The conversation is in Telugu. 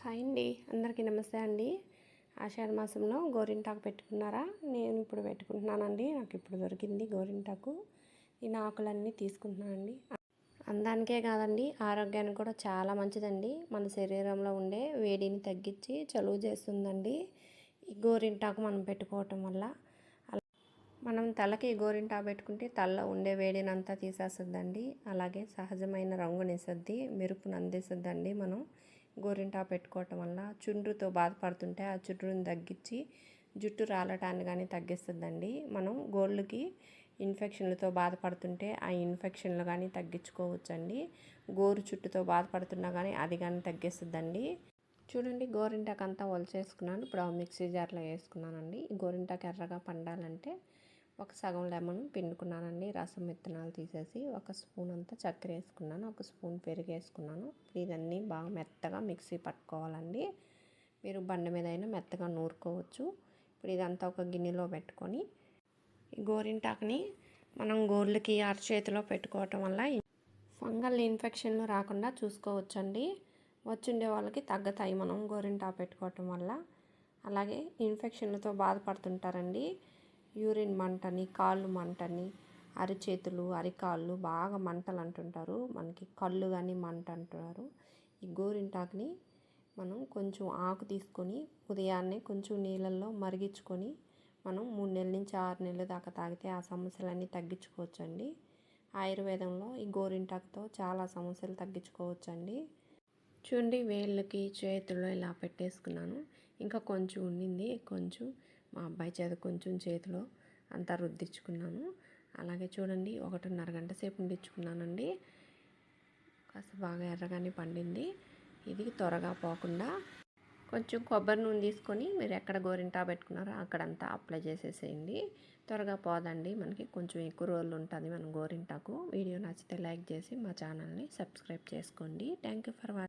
హాయ్ అండి, అందరికీ నమస్తే అండి. ఆషాఢ మాసంలో గోరింటాకు పెట్టుకున్నారా? నేను ఇప్పుడు పెట్టుకుంటున్నానండి. నాకు ఇప్పుడు దొరికింది గోరింటాకు. ఈ ఆకులన్నీ తీసుకుంటున్నానండి. అందానికే కాదండి, ఆరోగ్యానికి కూడా చాలా మంచిదండి. మన శరీరంలో ఉండే వేడిని తగ్గించి చలువ చేస్తుందండి ఈ గోరింటాకు మనం పెట్టుకోవటం వల్ల. మనం తలకి గోరింటాకు పెట్టుకుంటే తలలో ఉండే వేడిని అంతా తీసేస్తుందండి. అలాగే సహజమైన రంగునిస్తుంది, మెరుపును అందిస్తుందండి. మనం గోరింటాకు పెట్టుకోవటం వల్ల చుండ్రుతో బాధపడుతుంటే ఆ చుండ్రుని తగ్గించి జుట్టు రాలటాన్ని కానీ తగ్గిస్తుందండి. మనం గోళ్ళకి ఇన్ఫెక్షన్లతో బాధపడుతుంటే ఆ ఇన్ఫెక్షన్లు కానీ తగ్గించుకోవచ్చండి. గోరు చుట్టుతో బాధపడుతున్నా కానీ అది కానీ తగ్గిస్తుందండి. చూడండి, గోరింటాకు అంతా ఒలిచేసుకున్నాను. ఇప్పుడు మిక్సీ జార్లో వేసుకున్నానండి. గోరింటాకు ఎర్రగా పండాలంటే ఒక సగం లెమన్ పిండుకున్నానండి. రసం విత్తనాలు తీసేసి ఒక స్పూన్ అంతా చక్కెర వేసుకున్నాను, ఒక స్పూన్ పెరుగు వేసుకున్నాను. ఇదన్నీ బాగా మెత్తగా మిక్సీ పట్టుకోవాలండి. మీరు బండ మీద అయినా మెత్తగా నూరుకోవచ్చు. ఇప్పుడు ఇదంతా ఒక గిన్నెలో పెట్టుకొని ఈ గోరింటాకుని మనం గోర్లకి అరచేతిలో పెట్టుకోవటం వల్ల ఫంగల్ ఇన్ఫెక్షన్లు రాకుండా చూసుకోవచ్చండి. వచ్చుండే వాళ్ళకి తగ్గతాయి మనం గోరింటాకు పెట్టుకోవటం వల్ల. అలాగే ఇన్ఫెక్షన్లతో బాధపడుతుంటారండి. యూరిన్ మంటని, కాళ్ళు మంటని, అరిచేతులు, అరికాళ్ళు బాగా మంటలు అంటుంటారు. మనకి కళ్ళు కానీ మంట అంటున్నారు. ఈ గోరింటాకుని మనం కొంచెం ఆకు తీసుకొని ఉదయాన్నే కొంచెం నీళ్ళల్లో మరిగించుకొని మనం 3 నెలల నుంచి 6 నెలల దాకా తాగితే ఆ సమస్యలన్నీ తగ్గించుకోవచ్చండి. ఆయుర్వేదంలో ఈ గోరింటాకుతో చాలా సమస్యలు తగ్గించుకోవచ్చండి. చూడండి, వేళ్ళకి చేతుల్లో ఇలా పెట్టేసుకున్నాను. ఇంకా కొంచెం ఉండింది, కొంచెం మా అబ్బాయి చేత కొంచెం చేతిలో అంతా రుద్దించుకున్నాను. అలాగే చూడండి, 1.5 గంట సేపు ఉండించుకున్నానండి. కాస్త బాగా ఎర్రగానే పండింది. ఇది త్వరగా పోకుండా కొంచెం కొబ్బరి నూనె తీసుకొని మీరు ఎక్కడ గోరింటాకు పెట్టుకున్నారో అక్కడంతా అప్లై చేసేసేయండి. త్వరగా పోదండి, మనకి కొంచెం ఎక్కువ రోజులు ఉంటుంది మన గోరింటాకు. వీడియో నచ్చితే లైక్ చేసి మా ఛానల్ని సబ్స్క్రైబ్ చేసుకోండి. Thank you for watching.